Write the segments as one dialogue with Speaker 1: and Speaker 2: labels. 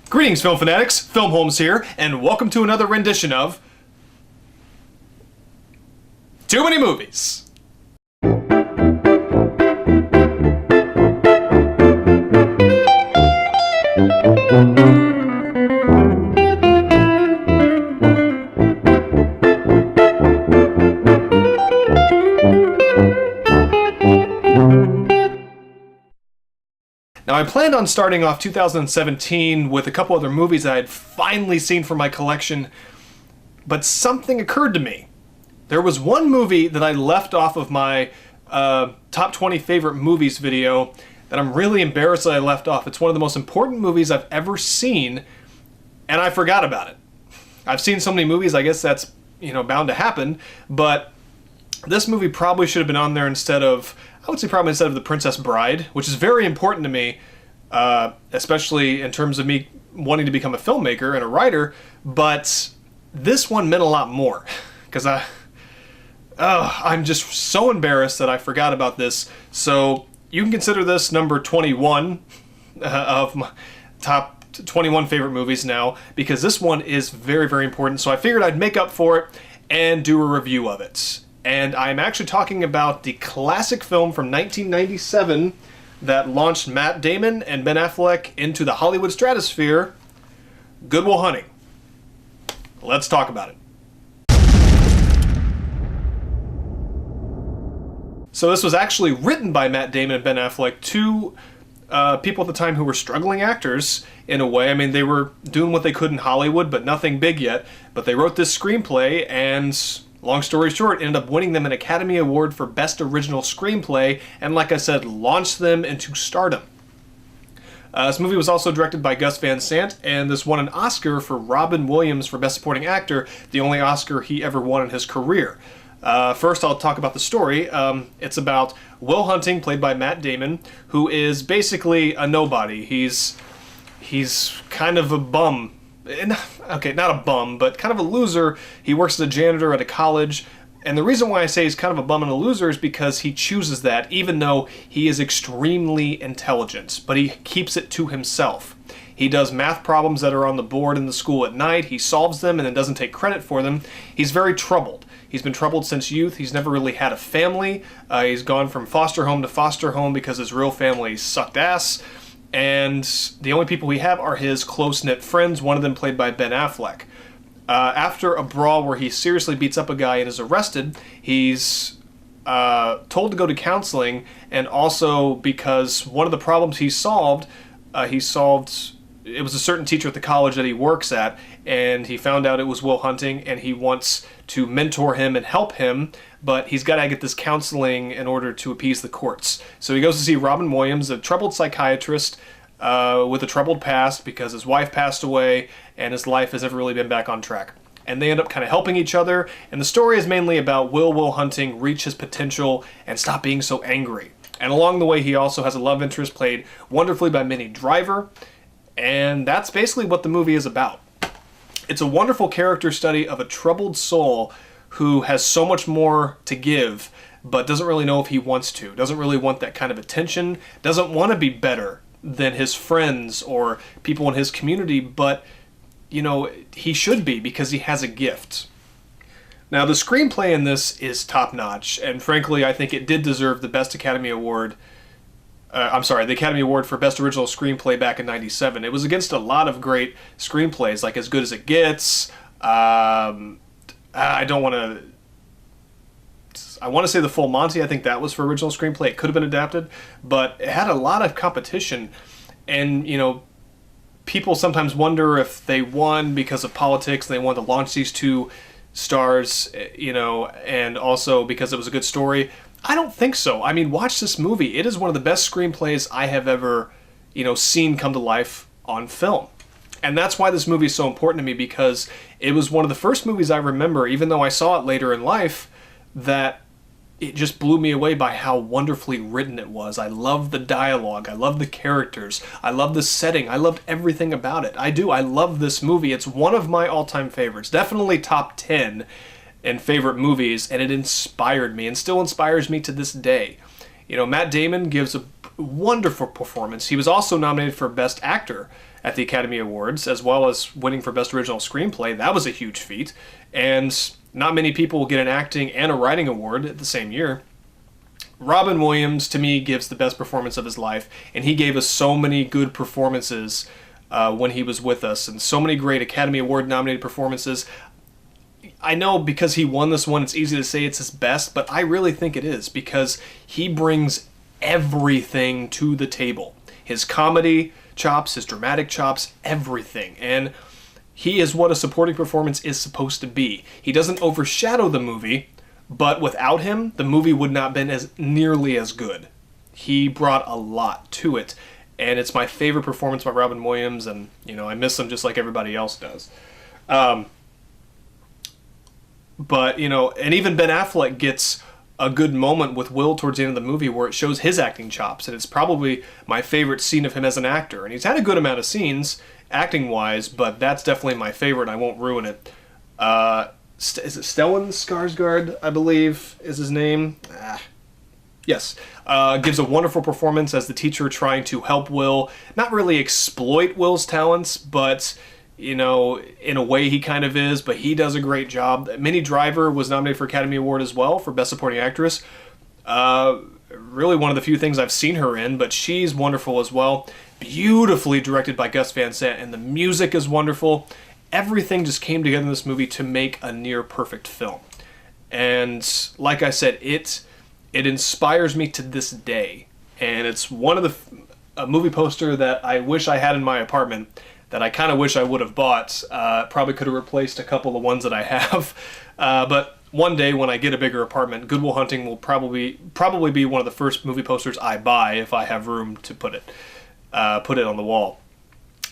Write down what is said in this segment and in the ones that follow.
Speaker 1: Greetings, film fanatics. Filmholmes here, and welcome to another rendition of Too Many Movies. Now, I planned on starting off 2017 with a couple other movies that I had finally seen from my collection, but something occurred to me. There was one movie that I left off of my top 20 favorite movies video that I'm really embarrassed that I left off. It's one of the most important movies I've ever seen, and I forgot about it. I've seen so many movies, I guess that's, bound to happen, but this movie probably should have been on there instead of, I would say probably instead of The Princess Bride, which is very important to me, especially in terms of me wanting to become a filmmaker and a writer, but this one meant a lot more, because I'm just so embarrassed that I forgot about this. So you can consider this number 21 of my top 21 favorite movies now, because this one is very, very important. So I figured I'd make up for it and do a review of it. And I'm actually talking about the classic film from 1997 that launched Matt Damon and Ben Affleck into the Hollywood stratosphere, Good Will Hunting. Let's talk about it. So this was actually written by Matt Damon and Ben Affleck, two people at the time who were struggling actors in a way. I mean, they were doing what they could in Hollywood, but nothing big yet. But they wrote this screenplay, and long story short, ended up winning them an Academy Award for Best Original Screenplay, and like I said, launched them into stardom. This movie was also directed by Gus Van Sant, and this won an Oscar for Robin Williams for Best Supporting Actor, the only Oscar he ever won in his career. First, I'll talk about the story. It's about Will Hunting, played by Matt Damon, who is basically a nobody. He's kind of a bum. Okay, not a bum, but kind of a loser. He works as a janitor at a college, and the reason why I say he's kind of a bum and a loser is because he chooses that, even though he is extremely intelligent, but he keeps it to himself. He does math problems that are on the board in the school at night, he solves them and then doesn't take credit for them. He's very troubled. He's been troubled since youth. He's never really had a family. He's gone from foster home to foster home because his real family sucked ass. And the only people we have are his close-knit friends, one of them played by Ben Affleck. After a brawl where he seriously beats up a guy and is arrested, he's told to go to counseling, and also because one of the problems he solved, it was a certain teacher at the college that he works at, and he found out it was Will Hunting, and he wants to mentor him and help him, but he's got to get this counseling in order to appease the courts. So he goes to see Robin Williams, a troubled psychiatrist with a troubled past because his wife passed away and his life has never really been back on track. And they end up kind of helping each other, and the story is mainly about Will Hunting reach his potential and stop being so angry. And along the way, he also has a love interest played wonderfully by Minnie Driver, and that's basically what the movie is about. It's a wonderful character study of a troubled soul who has so much more to give, but doesn't really know if he wants to, doesn't really want that kind of attention, doesn't want to be better than his friends or people in his community, but, he should be because he has a gift. Now, the screenplay in this is top-notch, and frankly, I think it did deserve the Best Academy Award. The Academy Award for Best Original Screenplay back in '97. It was against a lot of great screenplays, like As Good as It Gets. I want to say The Full Monty. I think that was for original screenplay. It could have been adapted, but it had a lot of competition, and people sometimes wonder if they won because of politics and they wanted to launch these two stars, and also because it was a good story. I don't think so. I mean, watch this movie. It is one of the best screenplays I have ever, seen come to life on film. And that's why this movie is so important to me, because it was one of the first movies I remember, even though I saw it later in life, that it just blew me away by how wonderfully written it was. I love the dialogue. I love the characters. I love the setting. I loved everything about it. I do. I love this movie. It's one of my all-time favorites. Definitely top 10 in favorite movies, and it inspired me and still inspires me to this day. Matt Damon gives a wonderful performance. He was also nominated for Best Actor at the Academy Awards, as well as winning for Best Original Screenplay. That was a huge feat. And not many people get an acting and a writing award at the same year. Robin Williams, to me, gives the best performance of his life, and he gave us so many good performances when he was with us, and so many great Academy Award-nominated performances. I know because he won this one, it's easy to say it's his best, but I really think it is, because he brings everything to the table. His comedy chops, his dramatic chops, everything. And he is what a supporting performance is supposed to be. He doesn't overshadow the movie, but without him, the movie would not have been as nearly as good. He brought a lot to it, and it's my favorite performance by Robin Williams, and, you know, I miss him just like everybody else does. But, you know, and even Ben Affleck gets a good moment with Will towards the end of the movie where it shows his acting chops, and it's probably my favorite scene of him as an actor. And he's had a good amount of scenes, acting-wise, but that's definitely my favorite, and I won't ruin it. Is it Stellan Skarsgård, I believe, is his name? Yes. Gives a wonderful performance as the teacher trying to help Will, not really exploit Will's talents, but, you know, in a way he kind of is, but he does a great job. Minnie Driver was nominated for Academy Award as well for Best Supporting Actress. Really one of the few things I've seen her in, but she's wonderful as well. Beautifully directed by Gus Van Sant, and the music is wonderful. Everything just came together in this movie to make a near perfect film. And like I said, it inspires me to this day. And it's one of a movie poster that I wish I had in my apartment that I kind of wish I would have bought. Probably could have replaced a couple of ones that I have. But one day when I get a bigger apartment, Good Will Hunting will probably be one of the first movie posters I buy if I have room to put it on the wall.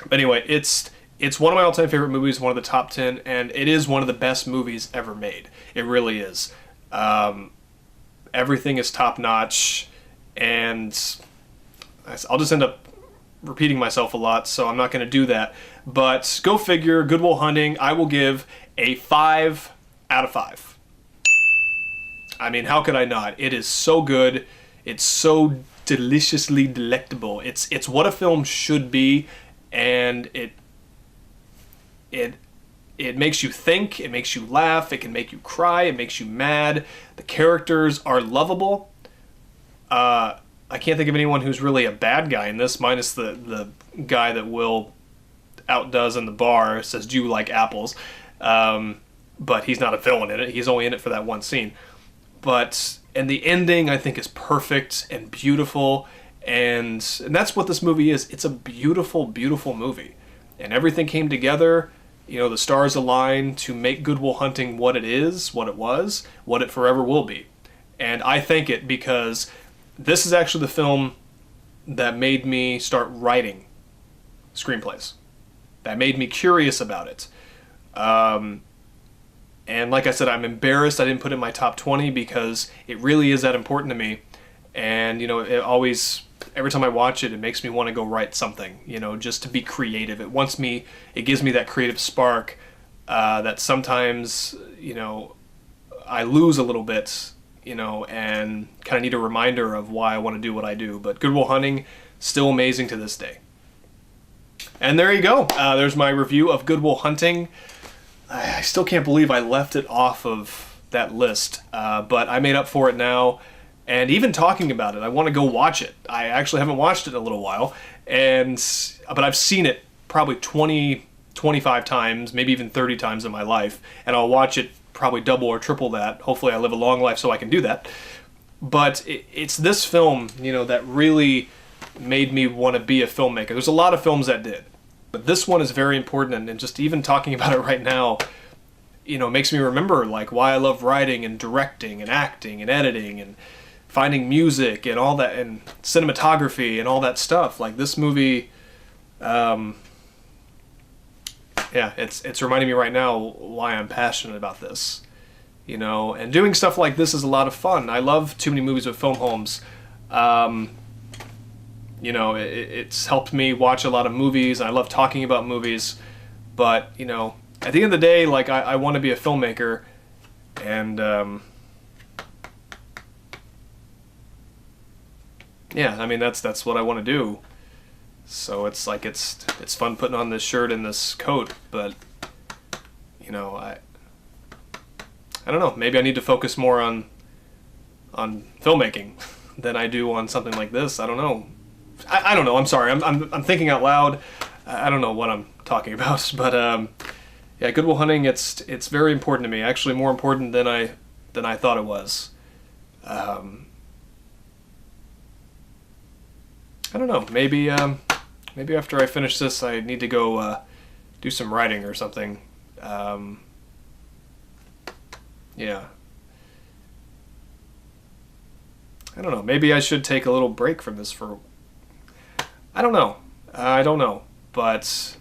Speaker 1: But anyway, it's one of my all-time favorite movies, one of the top 10, and it is one of the best movies ever made. It really is. Everything is top-notch, and I'll just end up repeating myself a lot, so I'm not going to do that. But go figure, Good Will Hunting, I will give a 5 out of 5. I mean, how could I not? It is so good. It's so deliciously delectable. It's what a film should be, and it makes you think, it makes you laugh, it can make you cry, it makes you mad. The characters are lovable. I can't think of anyone who's really a bad guy in this, minus the guy that Will outdoes in the bar, says, "Do you like apples?" But he's not a villain in it. He's only in it for that one scene. And the ending, I think, is perfect and beautiful, and that's what this movie is. It's a beautiful, beautiful movie. And everything came together. You know, the stars aligned to make Good Will Hunting what it is, what it was, what it forever will be. And I thank it because this is actually the film that made me start writing screenplays. That made me curious about it. And like I said, I'm embarrassed I didn't put it in my top 20 because it really is that important to me. And, you know, it always, every time I watch it, it makes me want to go write something, you know, just to be creative. It gives me that creative spark that sometimes, you know, I lose a little bit, you know, and kind of need a reminder of why I want to do what I do. But Good Will Hunting, still amazing to this day. And there you go. There's my review of Good Will Hunting. I still can't believe I left it off of that list, but I made up for it now. And even talking about it, I want to go watch it. I actually haven't watched it in a little while, but I've seen it probably 20, 25 times, maybe even 30 times in my life, and I'll watch it probably double or triple that. Hopefully I live a long life so I can do that. But it's this film, you know, that really made me want to be a filmmaker. There's a lot of films that did, but this one is very important, and just even talking about it right now, you know, makes me remember like why I love writing and directing and acting and editing and finding music and all that, and cinematography and all that stuff. Like this movie, yeah, it's reminding me right now why I'm passionate about this, you know. And doing stuff like this is a lot of fun. I love Too Many Movies with Filmholmes. You know, it's helped me watch a lot of movies. I love talking about movies, but you know, at the end of the day, like I want to be a filmmaker, and yeah, I mean that's what I want to do. So it's like it's fun putting on this shirt and this coat, but you know, I don't know. Maybe I need to focus more on filmmaking than I do on something like this. I don't know. I don't know. I'm sorry. I'm thinking out loud. I don't know what I'm talking about, but yeah, Good Will Hunting. It's very important to me. Actually, more important than I thought it was. I don't know. Maybe after I finish this, I need to go do some writing or something. Yeah. I don't know. Maybe I should take a little break from this for... I don't know. I don't know. But...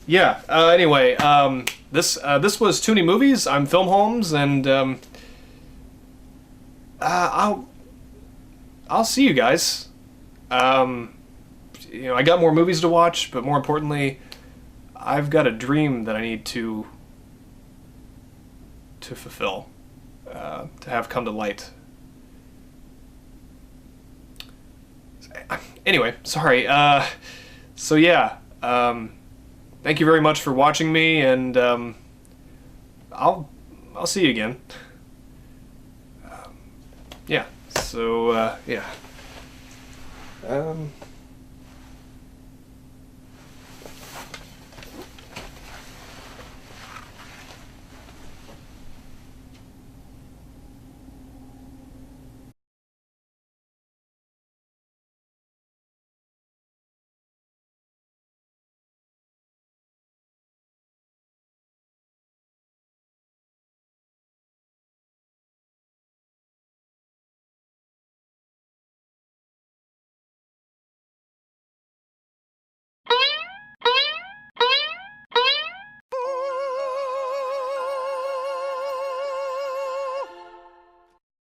Speaker 1: yeah. Anyway, this was Toonie Movies. I'm Filmholmes, and I'll see you guys. You know, I got more movies to watch, but more importantly, I've got a dream that I need to fulfill, to have come to light. Anyway, sorry. So yeah, thank you very much for watching me, and I'll see you again. Yeah. So yeah.